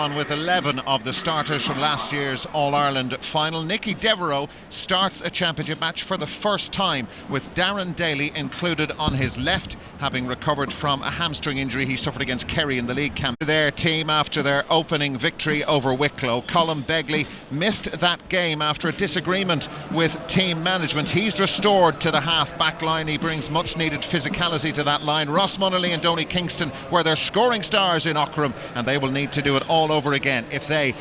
on with 11 of the starters from last year's All-Ireland final. Nicky Devereux starts a championship match for the first time with Darren Daly included on his left, having recovered from a hamstring injury he suffered against Kerry in the league camp. Their team after their opening victory over Wicklow. Colin Begley missed that game after a disagreement with team management. He's restored to the half-back line. He brings much-needed physicality to that line. Ross Munnelly and Donny Kingston were their scoring stars in Ockram, and they will need to do it all over again if they,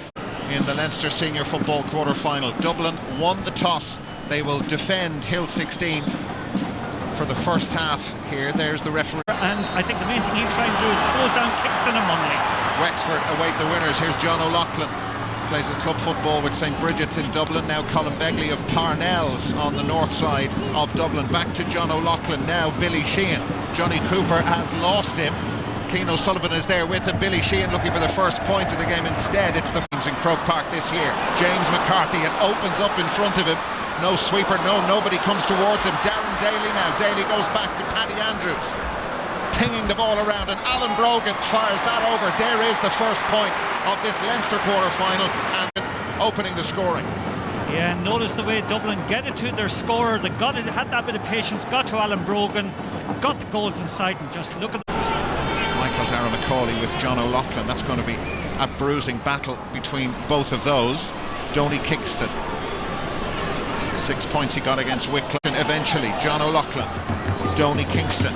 in the Leinster Senior Football quarter-final. Dublin won the toss. They will defend Hill 16 for the first half here. There's the referee. And I think the main thing he'll try and do is close down Kingston and Munnelly. Wexford await the winners. Here's John O'Loughlin. Plays his club football with St Bridget's in Dublin. Now Colin Begley of Parnell's on the north side of Dublin. Back to John O'Loughlin. Now Billy Sheehan. Johnny Cooper has lost him. Keane O'Sullivan is there with him. Billy Sheehan looking for the first point of the game. Instead, it's the Flames in Croke Park this year. James McCarthy, it opens up in front of him. No sweeper, nobody comes towards him. Darren Daly now. Daly goes back to Paddy Andrews. Pinging the ball around, and Alan Brogan fires that over. There is the first point of this Leinster quarter-final, and opening the scoring. Yeah, notice the way Dublin get it to their scorer. They got it, had that bit of patience, got to Alan Brogan, got the goals inside, and just look at Michael Darragh Macaulay with John O'Loughlin. That's going to be a bruising battle between both of those. Donny Kingston, 6 points he got against Wicklow. Eventually, John O'Loughlin, Donny Kingston.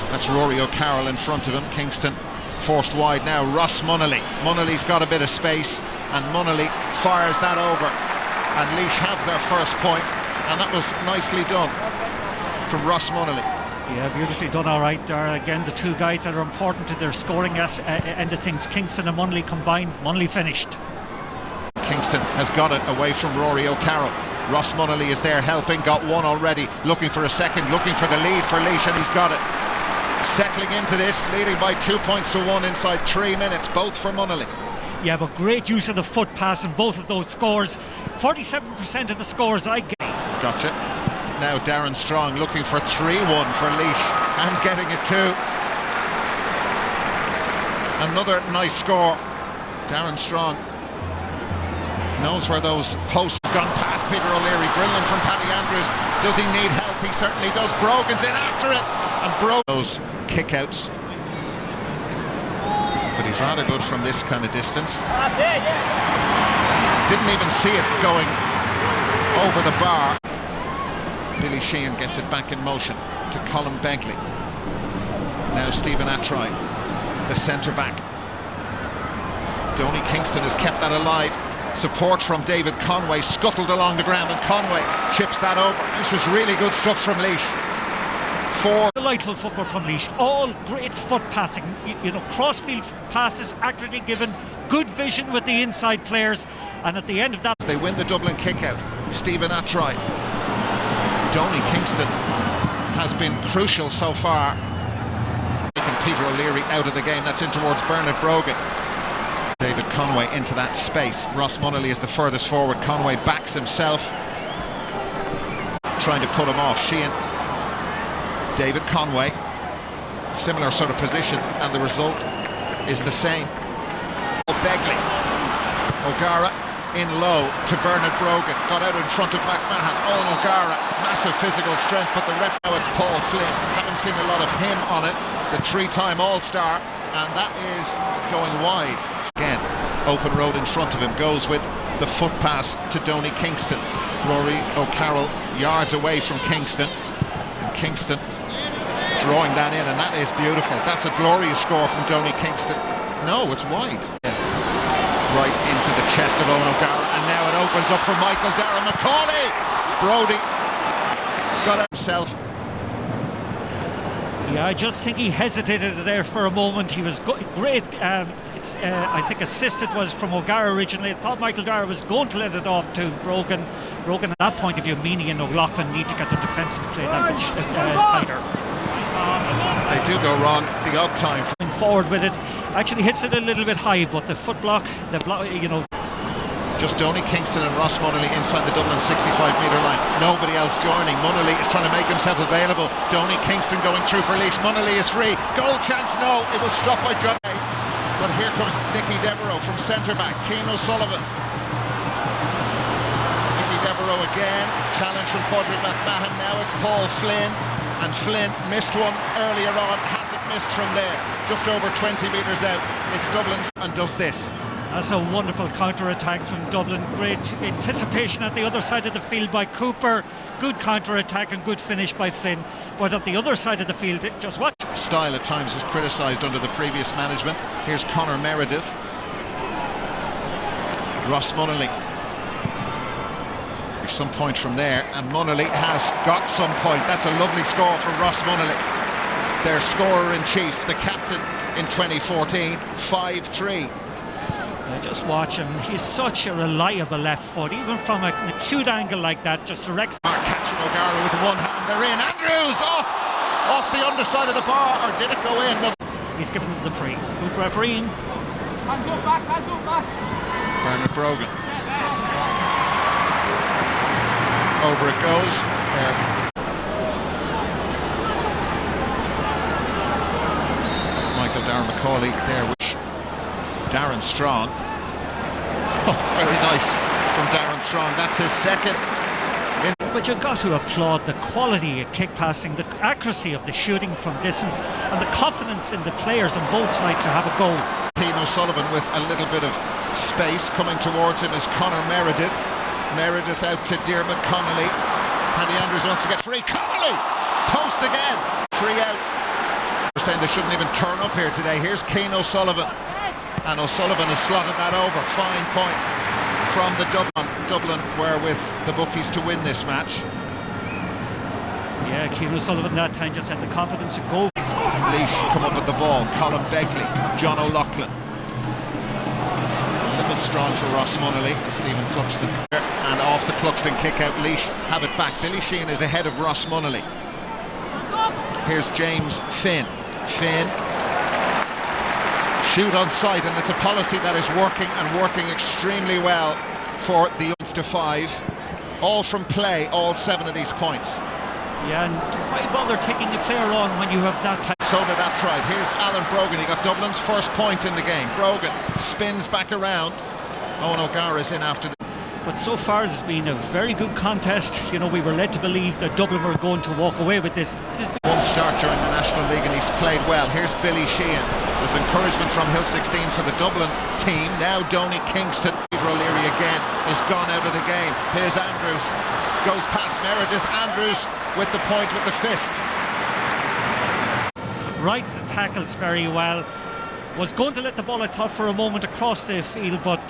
That's Rory O'Carroll in front of him. Kingston forced wide now. Ross Munnelly. Munnelly's got a bit of space, and Munnelly fires that over. And Laois have their first point, and that was nicely done from Ross Munnelly. Yeah, beautifully done, all right. Again, the two guys that are important to their scoring end of things. Kingston and Munnelly combined. Munnelly finished. Kingston has got it away from Rory O'Carroll. Ross Munnelly is there helping, got one already, looking for a second, looking for the lead for Laois, and he's got it. Settling into this, leading by 2 points to 1 inside 3 minutes, both for Munnelly. Yeah, but great use of the foot pass in both of those scores. 47% of the scores I get. Gotcha. Now Darren Strong looking for 3-1 for Laois, and getting it too. Another nice score. Darren Strong knows where those posts have gone past Peter O'Leary. Brilliant from Paddy Andrews. Does he need help? He certainly does. Brogan's in after it, and those kick-outs. But he's rather good from this kind of distance. Didn't even see it going over the bar. Billy Sheehan gets it back in motion to Colin Begley. Now Stephen Atroyd, the centre-back. Donny Kingston has kept that alive. Support from David Conway, scuttled along the ground, and Conway chips that over. This is really good stuff from Laois. Delightful football from Laois. All great foot passing, you know, crossfield passes accurately given, good vision with the inside players, and at the end of that they win the Dublin kick-out. Stephen Atroyd. Donny Kingston has been crucial so far. Taking Peter O'Leary out of the game. That's in towards Bernard Brogan. David Conway into that space. Ross Munnelly is the furthest forward. Conway backs himself, trying to put him off. Sheehan, David Conway, similar sort of position, and the result is the same. Begley, O'Gara in low to Bernard Brogan, got out in front of McMahon. Owen O'Gara, massive physical strength, but the ref, now it's Paul Flynn. Haven't seen a lot of him on it, the three-time All-Star, and that is going wide. Again, open road in front of him, goes with the foot pass to Donny Kingston. Rory O'Carroll yards away from Kingston, and Kingston drawing that in, and that is beautiful. That's a glorious score from Donny Kingston. No, it's wide. Right into the chest of Owen O'Gara, and now it opens up for Michael Darragh Macaulay. Brody got out himself. Yeah, I just think he hesitated there for a moment. He was great. I think assisted was from O'Gara originally. I thought Michael Darragh was going to let it off to Brogan. Brogan, at that point of view, Meany and O'Loughlin need to get the defensive play that much tighter. They do go wrong the odd time. Forward with it, actually hits it a little bit high, but the foot block, you know. Just Donny Kingston and Ross Munnelly inside the Dublin 65-metre line. Nobody else joining. Munnelly is trying to make himself available. Donny Kingston going through for Laois. Munnelly is free. Goal chance, no. It was stopped by John. but here comes Nicky Devereaux from centre-back, Cian O'Sullivan. Nicky Devereaux again, challenge from Padraig McMahon, now it's Paul Flynn, and Flynn missed one earlier on, hasn't missed from there, just over 20 metres out. It's Dublin and does this. That's a wonderful counter-attack from Dublin. Great anticipation at the other side of the field by Cooper. Good counter-attack and good finish by Flynn. But at the other side of the field, just watch. Style at times is criticised under the previous management. Here's Conor Meredith. Ross Munnelly. There's some point from there, and Munnelly has got some point. That's a lovely score from Ross Munnelly. Their scorer-in-chief, the captain in 2014, 5-3. Just watch him, he's such a reliable left foot, even from an acute angle like that, just directs. Catching O'Gara with one hand, they're in. Andrews off the underside of the bar, or did it go in? No. He's given the free. Good refereeing. Hands up back. Bernard Brogan. Over it goes. Michael Darren McCauley there, which Darren Strong. Oh, very nice from Darren Strong. That's his second. But you've got to applaud the quality of kick passing, the accuracy of the shooting from distance, and the confidence in the players on both sides to have a goal. Cian O'Sullivan with a little bit of space. Coming towards him is Conor Meredith. Meredith out to Diarmuid Connolly. Paddy Andrews wants to get free. Connolly! Post again. Free out. They're saying they shouldn't even turn up here today. Here's Cian O'Sullivan. And O'Sullivan has slotted that over. Fine point from the Dublin were with the bookies to win this match. Yeah, Cian O'Sullivan that time just had the confidence to go. Laois come up with the ball. Colin Begley, John O'Loughlin. It's a little strong for Ross Munnelly and Stephen Cluxton. And off the Cluxton kick out, Laois have it back. Billy Sheehan is ahead of Ross Munnelly. Here's James Finn. Finn. Shoot on sight, and it's a policy that is working extremely well for the Leinster 5. All from play, all 7 of these points. Yeah, and why bother taking the player on when you have that type? So did that try. Here's Alan Brogan. He got Dublin's first point in the game. Brogan spins back around. Owen O'Gara is in after the... But so far it's been a very good contest. You know, we were led to believe that Dublin were going to walk away with this. One start during the National League and he's played well. Here's Billy Sheehan. There's encouragement from Hill 16 for the Dublin team. Now Donny Kingston. Peter O'Leary again is gone out of the game. Here's Andrews. Goes past Meredith. Andrews with the point with the fist. Writes the tackles very well. Was going to let the ball, I thought, for a moment across the field, but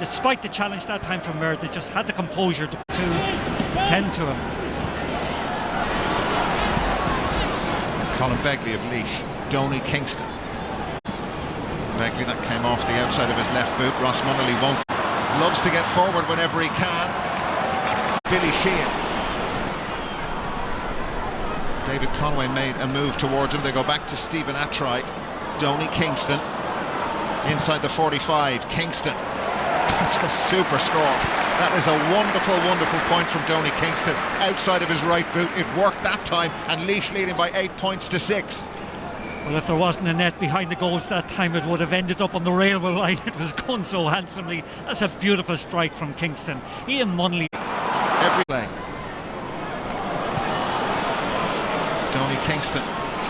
despite the challenge that time from Meredith, they just had the composure to tend to him. Colin Begley of Laois. Donny Kingston. Begley, that came off the outside of his left boot. Ross Munnelly won't. Loves to get forward whenever he can. Billy Sheehan. David Conway made a move towards him. They go back to Stephen Attright. Donny Kingston inside the 45. Kingston. That's a super score. That is a wonderful point from Donny Kingston outside of his right boot. It worked that time, and Laois leading by 8 points to 6. Well, if there wasn't a net behind the goals that time, it would have ended up on the railway line. It was going so handsomely. That's a beautiful strike from Kingston. Ian Munnelly. Every play. Donny Kingston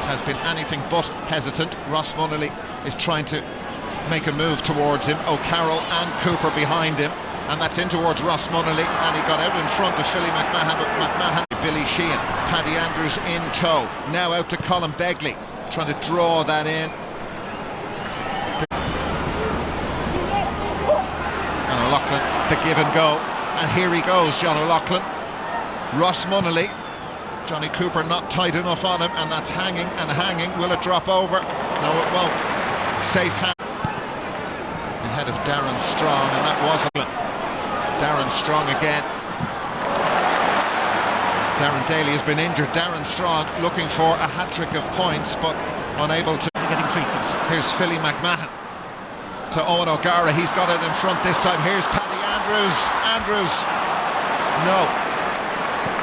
has been anything but hesitant. Ross Munnelly is trying to make a move towards him. O'Carroll and Cooper behind him, and that's in towards Ross Munnelly, and he got out in front of Philly McMahon, but McMahon, Billy Sheehan, Paddy Andrews in tow. Now out to Colin Begley, trying to draw that in. And O'Loughlin, the give and go, and here he goes, John O'Loughlin. Ross Munnelly. Johnny Cooper not tight enough on him, and that's hanging and hanging. Will it drop over? No, it won't. Safe hand. Ahead of Darren Strong, and that was Darren Strong again. Darren Daly has been injured. Darren Strong looking for a hat-trick of points, but unable to. Getting treatment. Here's Philly McMahon to Owen O'Gara. He's got it in front this time. Here's Paddy Andrews. Andrews. No.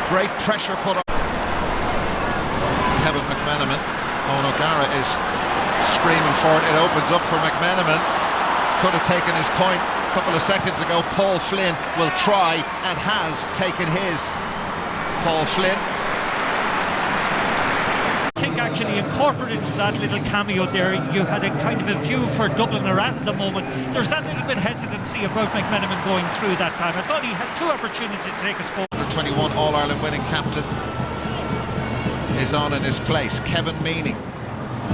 Great pressure put on Kevin McManaman. Owen O'Gara is screaming for it. It opens up for McMenamin. Could have taken his point a couple of seconds ago. Paul Flynn will try and has taken his. Paul Flynn. I think actually incorporated into that little cameo there, you had a kind of a view for Dublin at the moment. There's that little bit hesitancy about McMenamin going through that time. I thought he had two opportunities to take a score. Under 21 All-Ireland winning captain is on in his place. Kevin Meaney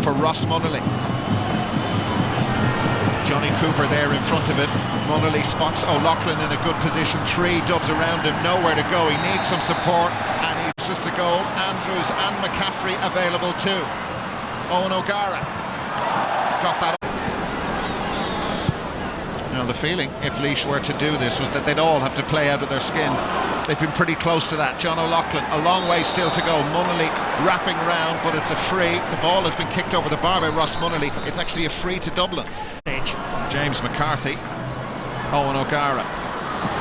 for Ross Munnelly. Johnny Cooper there in front of it. Munnelly spots O'Loughlin in a good position. 3 dubs around him, nowhere to go. He needs some support, and he's just a goal. Andrews and McCaffrey available too. Owen O'Gara got that. Now the feeling, if Laois were to do this, was that they'd all have to play out of their skins. They've been pretty close to that. John O'Loughlin, a long way still to go. Munnelly wrapping round, but it's a free. The ball has been kicked over the bar by Ross Munnelly. It's actually a free to Dublin. James McCarthy, Owen O'Gara.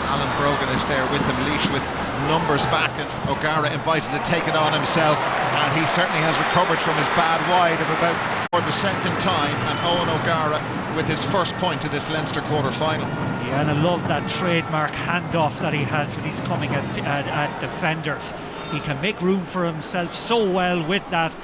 Alan Brogan is there with him. Laois with numbers back, and O'Gara invited to take it on himself, and he certainly has recovered from his bad wide of about for the second time, and Owen O'Gara with his first point in this Leinster quarter-final. Yeah, and I love that trademark handoff that he has when he's coming at defenders. He can make room for himself so well with that.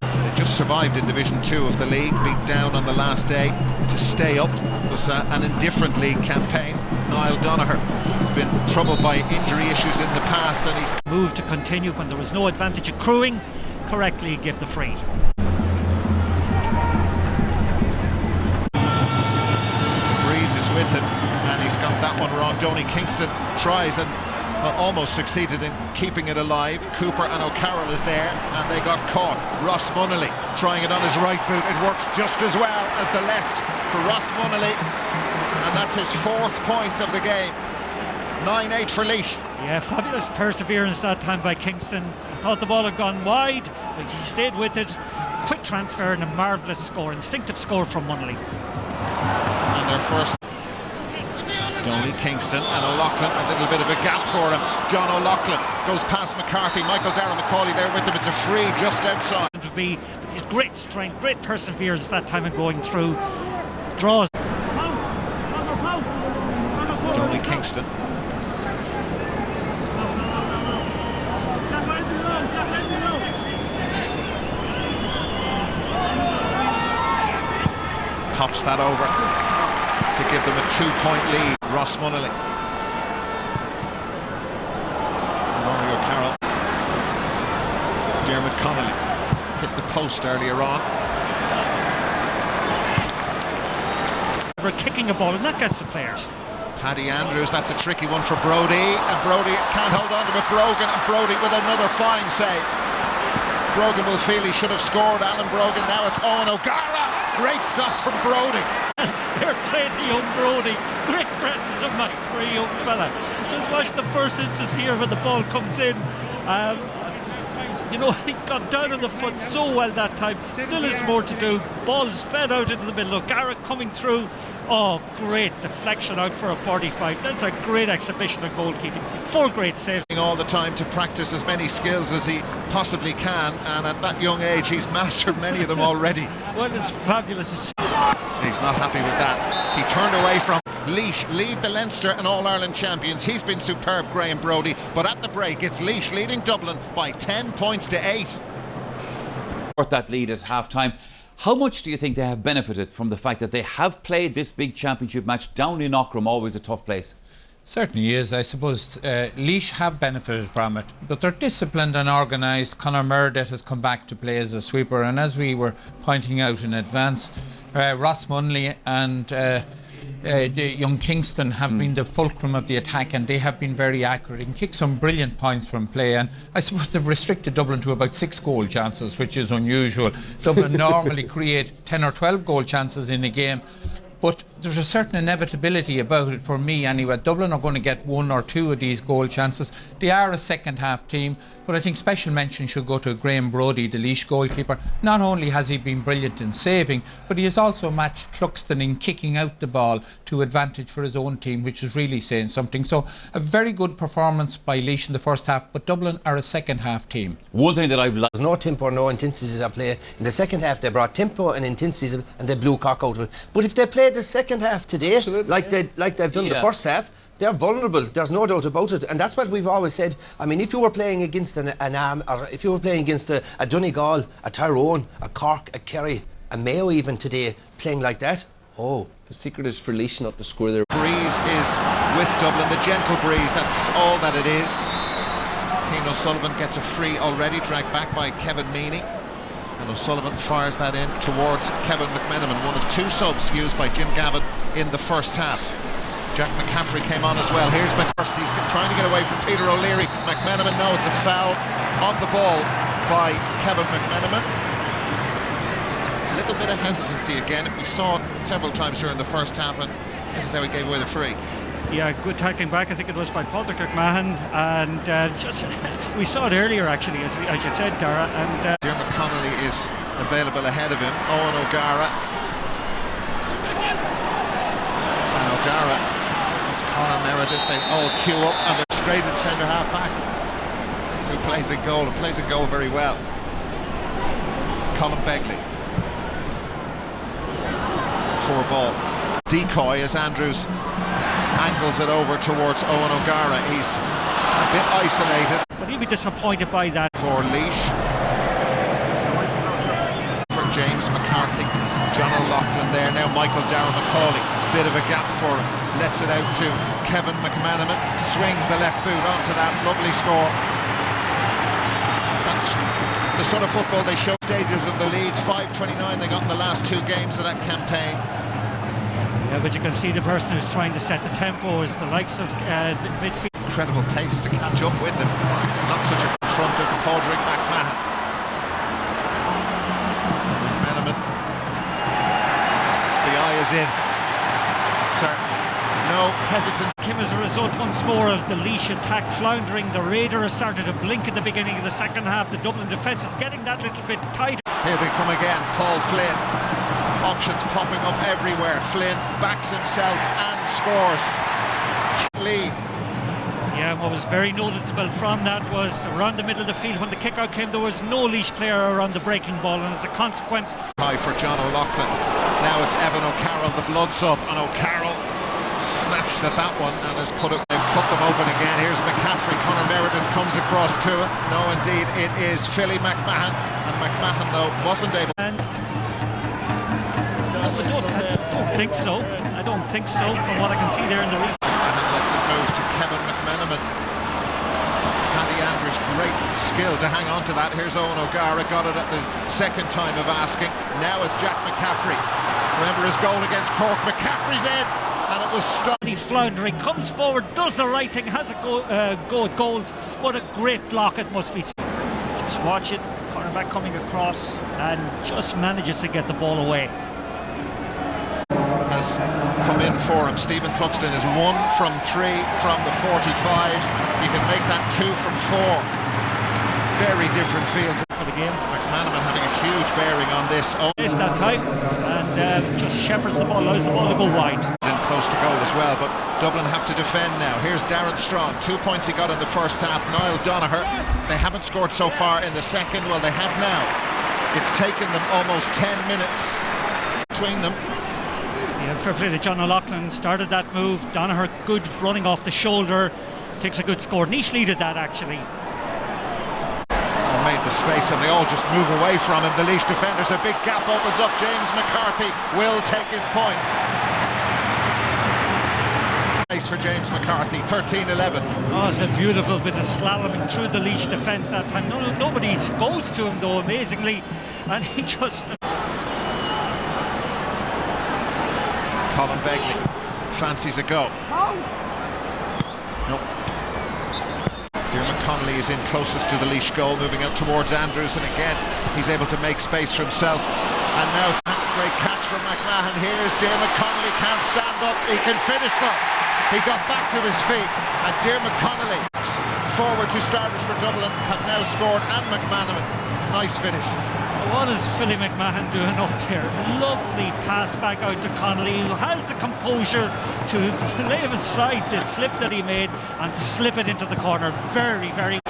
They just survived in Division 2 of the league, beat down on the last day to stay up. It was an indifferent league campaign. Niall Donoghue has been troubled by injury issues in the past, and he's moved to continue when there was no advantage accruing. Correctly give the free. Breeze is with him, and he's got that one wrong. Donny Kingston tries and almost succeeded in keeping it alive. Cooper and O'Carroll is there, and they got caught. Ross Munnelly trying it on his right boot. It works just as well as the left for Ross Munnelly, and that's his 4th point of the game. 9-8 for Laois. Yeah, fabulous perseverance that time by Kingston. He thought the ball had gone wide, but he stayed with it. Quick transfer and a marvellous score, instinctive score from Munnelly. And their first. Donny Kingston and O'Loughlin, a little bit of a gap for him. John O'Loughlin goes past McCarthy. Michael Darragh McCauley there with him. It's a free just outside. It would be his great strength, great perseverance that time in going through. Draws. Donny Kingston. Tops that over to give them a 2-point lead. Ross Munnelly. Rory O'Carroll. Dermot Connolly hit the post earlier on. We're kicking a ball, and that gets the players. Paddy Andrews, that's a tricky one for Brodie, and Brodie can't hold on to it. Brogan, and Brodie with another fine save. Brogan will feel he should have scored. Alan Brogan, now it's Owen O'Gara. Great stop from Brodie. Fair play to young Brodie. Great presence of mind for a young fella. Just watch the first instance here when the ball comes in. You know, he got down on the foot so well that time. Still has more to do. Ball's fed out into the middle. O'Gara coming through. Oh, great deflection out for a 45. That's a great exhibition of goalkeeping. 4 great saves. All the time to practice as many skills as he possibly can, and at that young age he's mastered many of them already. Well, it's fabulous. He's not happy with that. He turned away from Laois, lead the Leinster and All-Ireland champions. He's been superb, Graham Brodie, but at the break it's Laois leading Dublin by 10 points to 8. That lead at half-time. How much do you think they have benefited from the fact that they have played this big championship match down in Auckram, always a tough place? Certainly is. I suppose Laois have benefited from it, but they're disciplined and organised. Conor Murdet has come back to play as a sweeper, and as we were pointing out in advance, Ross Munnelly and young Kingston have been the fulcrum of the attack, and they have been very accurate and kicked some brilliant points from play. And I suppose they've restricted Dublin to about 6 goal chances, which is unusual. Dublin normally create 10 or 12 goal chances in a game, but there's a certain inevitability about it for me anyway. Dublin are going to get one or two of these goal chances. They are a second half team, but I think special mention should go to Graham Brodie, the Laois goalkeeper. Not only has he been brilliant in saving, but he has also matched Cluxton in kicking out the ball to advantage for his own team, which is really saying something. So a very good performance by Laois in the first half, but Dublin are a second half team. One thing that I've There's no tempo, no intensity to play. In the second half they brought tempo and intensity and they blew Cork out of it. But if they played the second half today, like they've done the first half, they're vulnerable. There's no doubt about it, and that's what we've always said. I mean, if you were playing against an Arm, or if you were playing against a Donegal, a Tyrone, a Cork, a Kerry, a Mayo even today, playing like that, the secret is for Laois not to score their Breeze is with Dublin, the gentle breeze, that's all that it is. Cian O'Sullivan gets a free already, dragged back by Kevin Meaney, and O'Sullivan fires that in towards Kevin McMenamin, one of two subs used by Jim Gavin in the first half. Jack McCaffrey came on as well. Here's McCurst, he's trying to get away from Peter O'Leary. McMenamin, no, it's a foul on the ball by Kevin McMenamin. A little bit of hesitancy again, we saw it several times during the first half, and this is how he gave away the free. Yeah, good tackling back. I think it was by Patrick McMahon, and just we saw it earlier actually, as you said, Dara. And Dermot Connolly is available ahead of him. Owen O'Gara, and O'Gara, it's Conor Meredith. They all queue up and they're straight at centre half back, who plays in goal and plays in goal very well. Colin Begley, for a ball. Decoy as Andrews angles it over towards Owen O'Gara. He's a bit isolated. But he'll be disappointed by that. For Laois, for James McCarthy, John O'Loughlin there. Now Michael Darragh Macaulay, bit of a gap for him. Lets it out to Kevin McMenamin. Swings the left boot onto that. Lovely score. That's the sort of football they show. Stages of the league. 5-29 they got in the last two games of that campaign. Yeah, but you can see the person who's trying to set the tempo is the likes of midfield. Incredible pace to catch up with them. Not such a front of Padraig McMahon. McMenamin. The eye is in. Certainly. No hesitance. Came as a result once more of the Laois attack floundering. The Raider has started to blink in the beginning of the second half. The Dublin defence is getting that little bit tighter. Here they come again. Paul Flynn. Options popping up everywhere. Flynn backs himself and scores. Lead. Yeah, what was very noticeable from that was around the middle of the field when the kick out came, there was no Laois player around the breaking ball, and as a consequence. High for John O'Loughlin. Now it's Evan O'Carroll, the blood sub, and O'Carroll snatched at that one and has put it. They've cut them open again. Here's McCaffrey. Conor Meredith comes across to it. No, indeed, it is Philly McMahon, and McMahon though wasn't able. And I don't think so. I don't think so from what I can see there in the replay. McMahon lets it move to Kevin McMenamin. Taddy Andrews, great skill to hang on to that. Here's Owen O'Gara, got it at the second time of asking. Now it's Jack McCaffrey. Remember his goal against Cork. McCaffrey's in, and it was stopped. He's floundering, comes forward, does the right thing, has a go at goals. What a great block it must be. Just watch it, cornerback coming across and just manages to get the ball away. Has come in for him. Stephen Cluxton is 1 from 3 from the 45s. You can make that 2 from 4. Very different field For the game. McMenamin having a huge bearing on this. Missed that time and just shepherds the ball, allows the ball to go wide. In close to goal as well, but Dublin have to defend now. Here's Darren Strong, 2 points he got in the first half. Niall Donoghue, they haven't scored so far in the second. Well, they have now. It's taken them almost 10 minutes between them. Yeah, fair play to John O'Loughlin, started that move. Donoghue, good running off the shoulder, takes a good score. Laois leaded that actually. Made the space and they all just move away from him. The Laois defenders, a big gap opens up. James McCarthy will take his point. Nice for James McCarthy, 13-11. Oh, it's a beautiful bit of slaloming through the Laois defence that time. Nobody goes to him though, amazingly, and he just... Colin Begley fancies a go. Nope. Dermot Connolly is in closest to the Laois goal, moving out towards Andrews, and again he's able to make space for himself. And now Great catch from McMahon. Here's Dermot Connolly, can't stand up, he can finish though. He got back to his feet, and Dermot Connolly, forwards who started for Dublin, have now scored, and McManaman. Nice finish. What is Philly McMahon doing up there? Lovely pass back out to Connolly, who has the composure to lay aside the slip that he made and slip it into the corner. Very, very.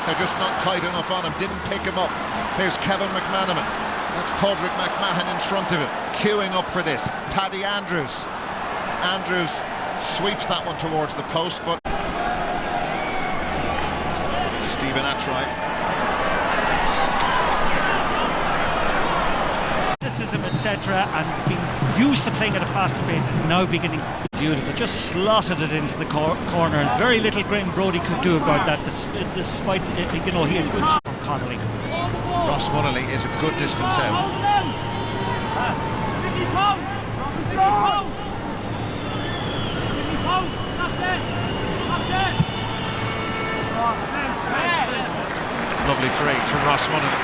They're just not tight enough on him, didn't pick him up. Here's Kevin McManaman. That's Padraig McMahon in front of him, queuing up for this. Paddy Andrews. Andrews sweeps that one towards the post, but Stephen Attright. Etc., and being used to playing at a faster pace is now beginning to be beautiful. Just slotted it into the corner, and very little Graham Brodie could do about that, despite you know, he had good shot from Connolly. Ross Munnelly is a good distance out. Lovely free from Ross Munnelly.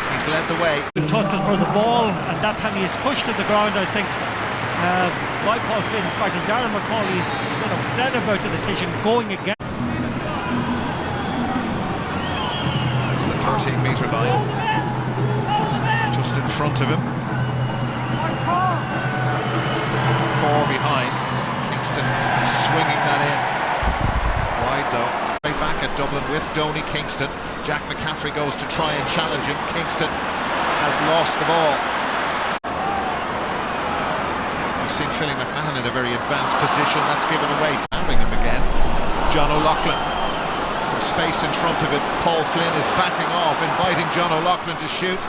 He's led the way. Tussle for the ball, and that time he is pushed to the ground. I think by Paul Flynn, Darren McCauley's a bit upset about the decision going again. It's the 13-metre line, just in front of him. 4 behind. Kingston swinging that in. Wide though. Right back at Dublin with Donny Kingston. Jack McCaffrey goes to try and challenge him. Kingston has lost the ball. We've seen Philly McMahon in a very advanced position. That's given away. Tampering him again. John O'Loughlin. Some space in front of him. Paul Flynn is backing off, inviting John O'Loughlin to shoot.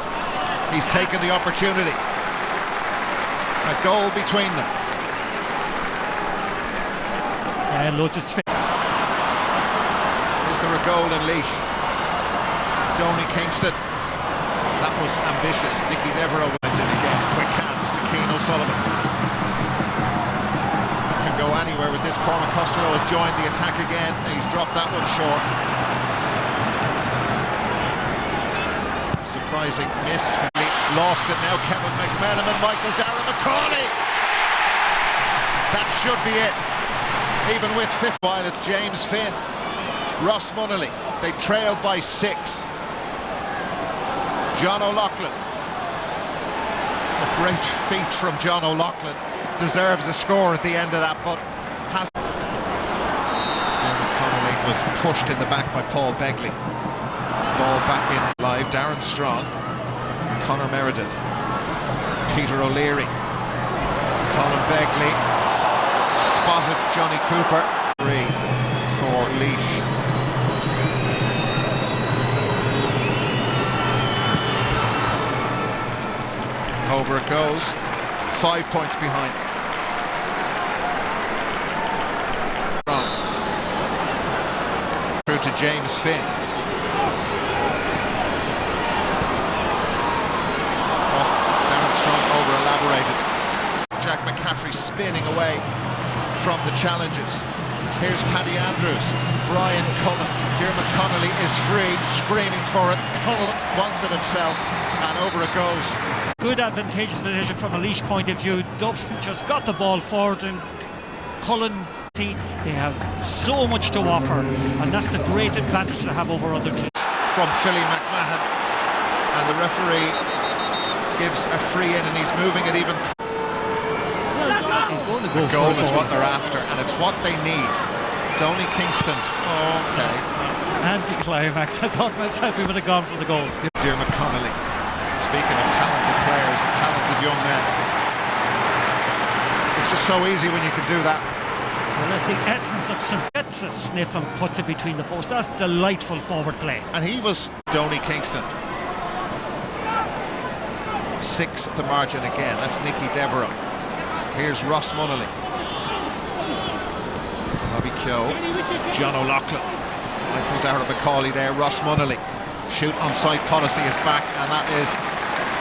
He's taken the opportunity. A goal between them. Loads of space. Is there a goal in Laois? Donny Kingston. That was ambitious. Nicky Devereux went in again. Quick hands to Cian O'Sullivan. Can go anywhere with this. Cormac Costello has joined the attack again, and he's dropped that one short. Surprising miss. Lost it now. Kevin McManaman, Michael Darragh McCauley. That should be it. Even with fifth, while it's James Finn. Ross Munnelly, they trailed by 6. John O'Loughlin. A great feat from John O'Loughlin. Deserves a score at the end of that, but has. Dermot Connolly was pushed in the back by Paul Begley. Ball back in live. Darren Strong. Conor Meredith. Peter O'Leary. Colin Begley. Spotted Johnny Cooper. 3 for Laois. Over it goes. 5 points behind. Through to James Finn. Oh, Darren Strong over elaborated. Jack McCaffrey spinning away from the challenges. Here's Paddy Andrews, Brian Cullen. Dermot Connolly is free, screaming for it. Cullen wants it himself, and over it goes. Good advantageous position from a Laois point of view. Dublin just got the ball forward, and Cullen, they have so much to offer, and that's the great advantage to have over other teams. From Philly McMahon, and the referee gives a free in, and he's moving it even. He's going to go the goal is what they're after, and it's what they need. Donny Kingston. Okay. Anti-climax. I thought myself we would have gone for the goal. Dermot Connolly. Speaking of talented players and talented young men, it's just so easy when you can do that. Well, that's the essence of some. Gets a sniff and puts it between the posts. That's delightful forward play. And he was Donny Kingston. 6 at the margin again. That's Nicky Devereux. Here's Ross Munnelly. Robbie Keogh. John O'Loughlin. Michael Darragh McCauley there. Ross Munnelly. Shoot on sight policy is back, and that is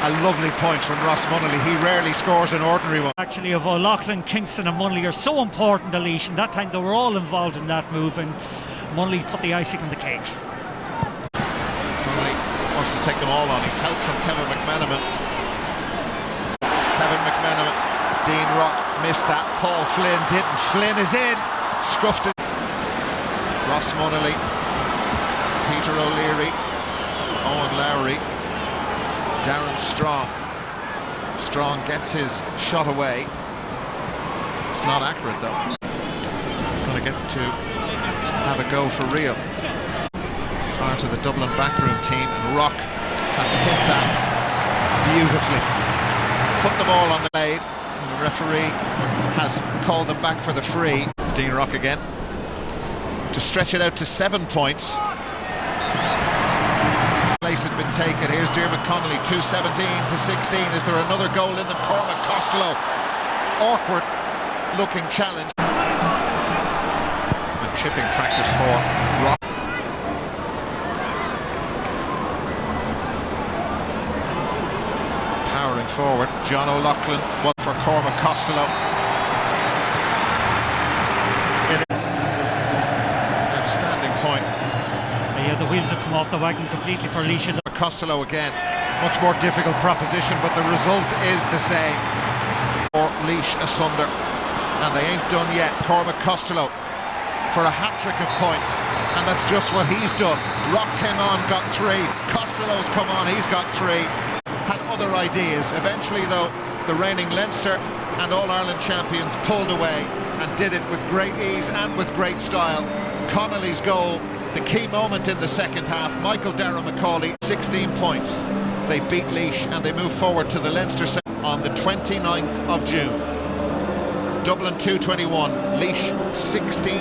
a lovely point from Ross Munnelly. He rarely scores an ordinary one. Actually, of O'Loughlin, Kingston and Munnelly are so important to Laois, and that time they were all involved in that move, and Munnelly put the icing on the cake. Munnelly wants wants to take them all on. He's helped from Kevin McMenamin. Dean Rock missed that. Paul Flynn didn't. Flynn is in. Scuffed it. Ross Munnelly, Peter O'Leary, Owen Lowry, Darren Strong. Strong gets his shot away. It's not accurate though. Going to get to have a go for real. Part of the Dublin backroom team, and Rock has hit that beautifully. Put them all on the blade, and the referee has called them back for the free. Dean Rock again to stretch it out to 7 points. Place had been taken. Here's Dermot Connolly, 2:17 to 16. Is there another goal in them? Cormac Costello, awkward looking challenge. And chipping practice for Rock. Powering forward, John O'Loughlin, one for Cormac Costello. Outstanding point. Yeah, the wheels have come off the wagon completely for Laois. Costello again, much more difficult proposition, but the result is the same. For Laois asunder, and they ain't done yet. Cormac Costello for a hat-trick of points, and that's just what he's done. Rock came on, got 3. Costello's come on, he's got 3. Had other ideas. Eventually though, the reigning Leinster and All-Ireland champions pulled away and did it with great ease and with great style. Connolly's goal, the key moment in the second half. Michael Darragh-Macaulay, 16 points. They beat Laois and they move forward to the Leinster on the 29th of June. Dublin 2:21, Laois 16.